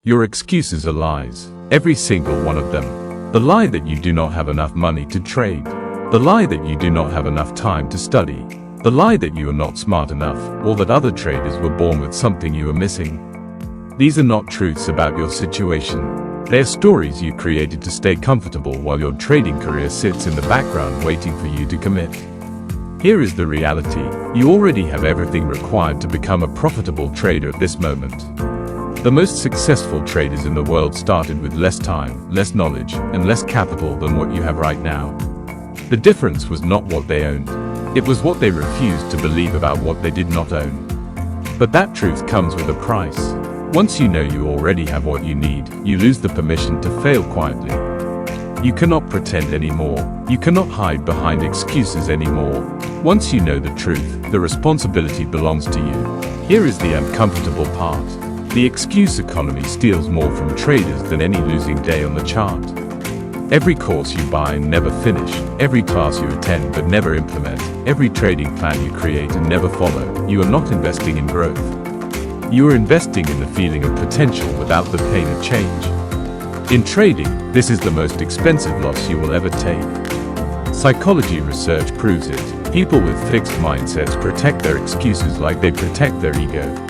Your excuses are lies, every single one of them. The lie that you do not have enough money to trade. The lie that you do not have enough time to study. The lie that you are not smart enough, or that other traders were born with something you are missing. These are not truths about your situation. They are stories you created to stay comfortable while your trading career sits in the background waiting for you to commit. Here is the reality. You already have everything required to become a profitable trader at this moment. The most successful traders in the world started with less time, less knowledge, and less capital than what you have right now. The difference was not what they owned. It was what they refused to believe about what they did not own. But that truth comes with a price. Once you know you already have what you need, you lose the permission to fail quietly. You cannot pretend anymore. You cannot hide behind excuses anymore. Once you know the truth, the responsibility belongs to you. Here is the uncomfortable part. The excuse economy steals more from traders than any losing day on the chart. Every course you buy and never finish, every class you attend but never implement, every trading plan you create and never follow, you are not investing in growth. You are investing in the feeling of potential without the pain of change. In trading, this is the most expensive loss you will ever take. Psychology research proves it. People with fixed mindsets protect their excuses like they protect their ego.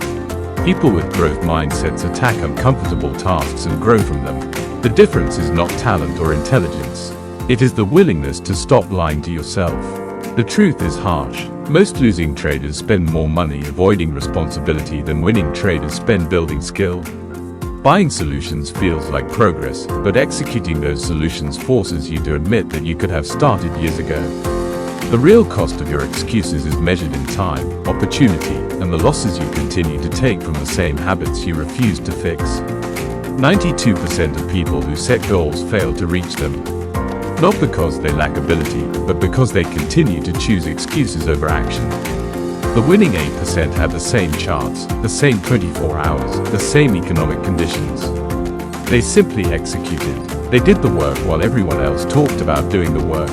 People with growth mindsets attack uncomfortable tasks and grow from them. The difference is not talent or intelligence. It is the willingness to stop lying to yourself. The truth is harsh. Most losing traders spend more money avoiding responsibility than winning traders spend building skill. Buying solutions feels like progress, but executing those solutions forces you to admit that you could have started years ago. The real cost of your excuses is measured in time, opportunity, and the losses you continue to take from the same habits you refuse to fix. 92% of people who set goals fail to reach them. Not because they lack ability, but because they continue to choose excuses over action. The winning 8% had the same charts, the same 24 hours, the same economic conditions. They simply executed. They did the work while everyone else talked about doing the work.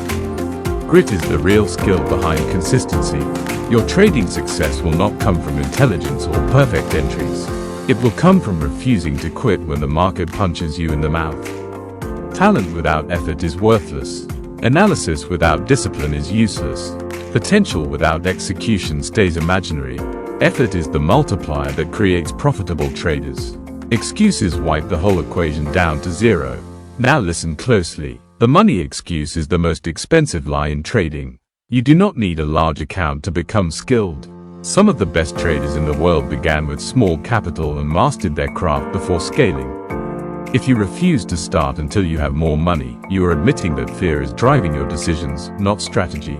Grit is the real skill behind consistency. Your trading success will not come from intelligence or perfect entries. It will come from refusing to quit when the market punches you in the mouth. Talent without effort is worthless. Analysis without discipline is useless. Potential without execution stays imaginary. Effort is the multiplier that creates profitable traders. Excuses wipe the whole equation down to zero. Now listen closely. The money excuse is the most expensive lie in trading. You do not need a large account to become skilled. Some of the best traders in the world began with small capital and mastered their craft before scaling. If you refuse to start until you have more money, you are admitting that fear is driving your decisions, not strategy.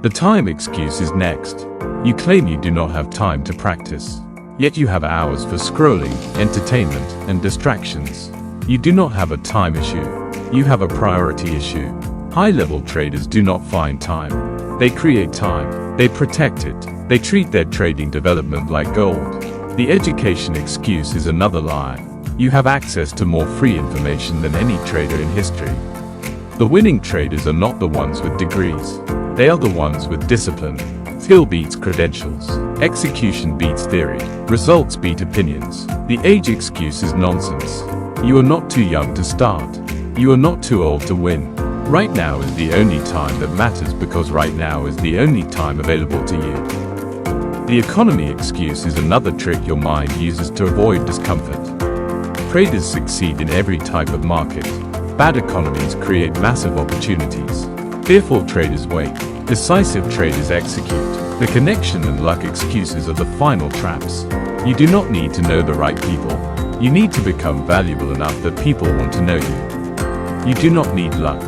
The time excuse is next. You claim you do not have time to practice. Yet you have hours for scrolling, entertainment, and distractions. You do not have a time issue. You have a priority issue. High-level traders do not find time. They create time. They protect it. They treat their trading development like gold. The education excuse is another lie. You have access to more free information than any trader in history. The winning traders are not the ones with degrees. They are the ones with discipline. Skill beats credentials. Execution beats theory. Results beat opinions. The age excuse is nonsense. You are not too young to start. You are not too old to win. Right now is the only time that matters because right now is the only time available to you. The economy excuse is another trick your mind uses to avoid discomfort. Traders succeed in every type of market. Bad economies create massive opportunities. Fearful traders wait. Decisive traders execute. The connection and luck excuses are the final traps. You do not need to know the right people. You need to become valuable enough that people want to know you. You do not need luck.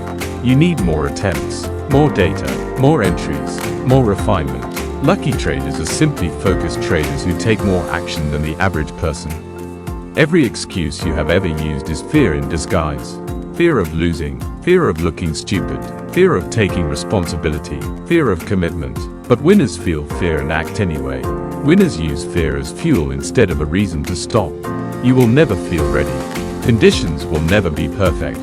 You need more attempts, more data, more entries, more refinement. Lucky traders are simply focused traders who take more action than the average person. Every excuse you have ever used is fear in disguise. Fear of losing, fear of looking stupid, fear of taking responsibility, fear of commitment. But winners feel fear and act anyway. Winners use fear as fuel instead of a reason to stop. You will never feel ready. Conditions will never be perfect.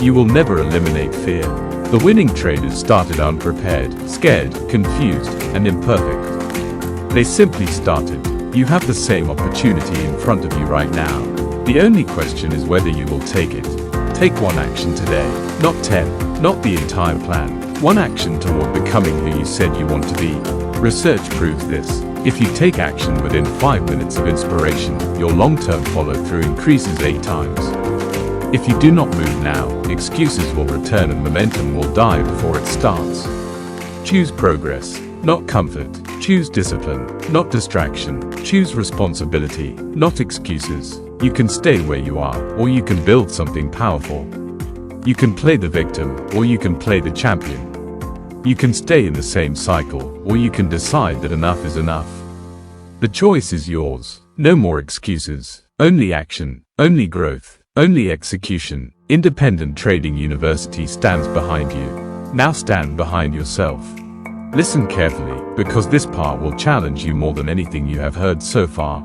You will never eliminate fear. The winning traders started unprepared, scared, confused, and imperfect. They simply started. You have the same opportunity in front of you right now. The only question is whether you will take it. Take one action today, not 10, not the entire plan. One action toward becoming who you said you want to be. Research proves this. If you take action within 5 minutes of inspiration, your long-term follow-through increases 8 times. If you do not move now, excuses will return and momentum will die before it starts. Choose progress, not comfort. Choose discipline, not distraction. Choose responsibility, not excuses. You can stay where you are, or you can build something powerful. You can play the victim, or you can play the champion. You can stay in the same cycle, or you can decide that enough is enough. The choice is yours. No more excuses. Only action. Only growth. Only execution. Independent Trading University stands behind you. Now stand behind yourself. Listen carefully, because this part will challenge you more than anything you have heard so far.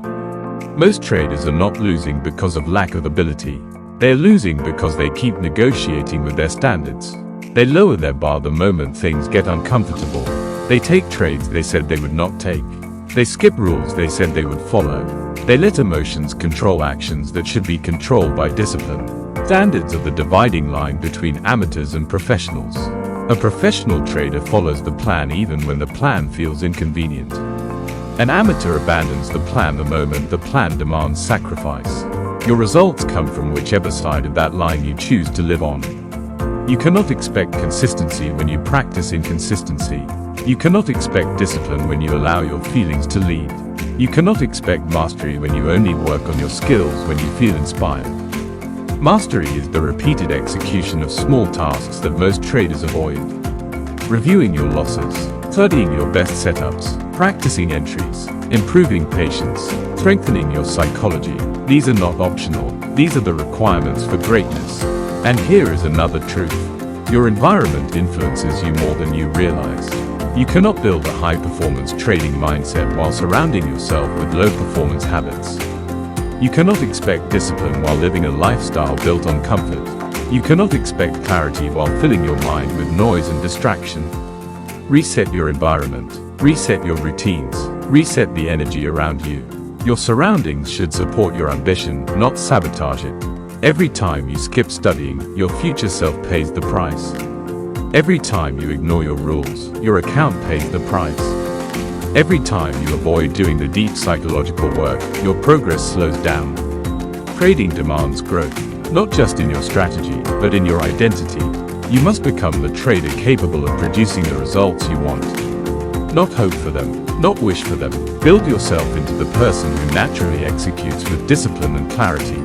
Most traders are not losing because of lack of ability. They are losing because they keep negotiating with their standards. They lower their bar the moment things get uncomfortable. They take trades they said they would not take. They skip rules they said they would follow. They let emotions control actions that should be controlled by discipline. Standards are the dividing line between amateurs and professionals. A professional trader follows the plan even when the plan feels inconvenient. An amateur abandons the plan the moment the plan demands sacrifice. Your results come from whichever side of that line you choose to live on. You cannot expect consistency when you practice inconsistency. You cannot expect discipline when you allow your feelings to lead. You cannot expect mastery when you only work on your skills when you feel inspired. Mastery is the repeated execution of small tasks that most traders avoid. Reviewing your losses, studying your best setups, practicing entries, improving patience, strengthening your psychology. These are not optional. These are the requirements for greatness. And here is another truth. Your environment influences you more than you realize. You cannot build a high-performance trading mindset while surrounding yourself with low-performance habits. You cannot expect discipline while living a lifestyle built on comfort. You cannot expect clarity while filling your mind with noise and distraction. Reset your environment. Reset your routines. Reset the energy around you. Your surroundings should support your ambition, not sabotage it. Every time you skip studying, your future self pays the price. Every time you ignore your rules, your account pays the price. Every time you avoid doing the deep psychological work, your progress slows down. Trading demands growth, not just in your strategy, but in your identity. You must become the trader capable of producing the results you want. Not hope for them, not wish for them. Build yourself into the person who naturally executes with discipline and clarity.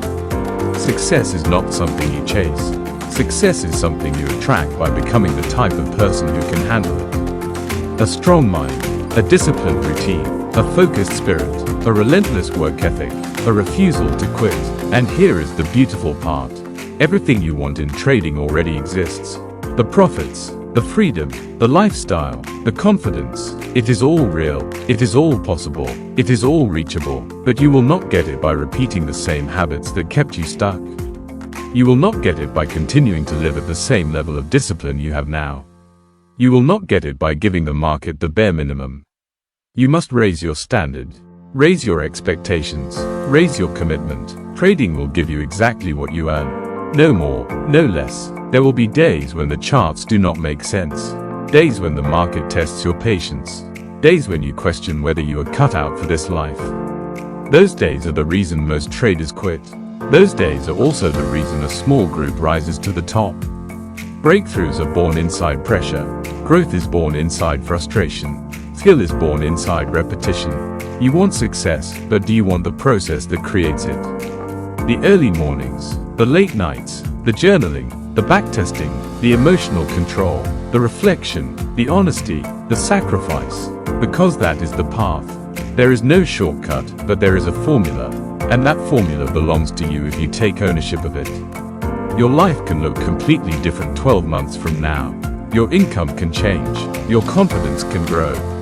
Success is not something you chase. Success is something you attract by becoming the type of person who can handle it. A strong mind, a disciplined routine, a focused spirit, a relentless work ethic, a refusal to quit. And here is the beautiful part. Everything you want in trading already exists. The profits, the freedom, the lifestyle, the confidence. It is all real. It is all possible. It is all reachable. But you will not get it by repeating the same habits that kept you stuck. You will not get it by continuing to live at the same level of discipline you have now. You will not get it by giving the market the bare minimum. You must raise your standard. Raise your expectations. Raise your commitment. Trading will give you exactly what you earn. No more, no less. There will be days when the charts do not make sense. Days when the market tests your patience. Days when you question whether you are cut out for this life. Those days are the reason most traders quit. Those days are also the reason a small group rises to the top. Breakthroughs are born inside pressure. Growth is born inside frustration. Skill is born inside repetition. You want success, but do you want the process that creates it? The early mornings, the late nights, the journaling, the backtesting, the emotional control, the reflection, the honesty, the sacrifice. Because that is the path. There is no shortcut, but there is a formula. And that formula belongs to you if you take ownership of it. Your life can look completely different 12 months from now. Your income can change. Your confidence can grow.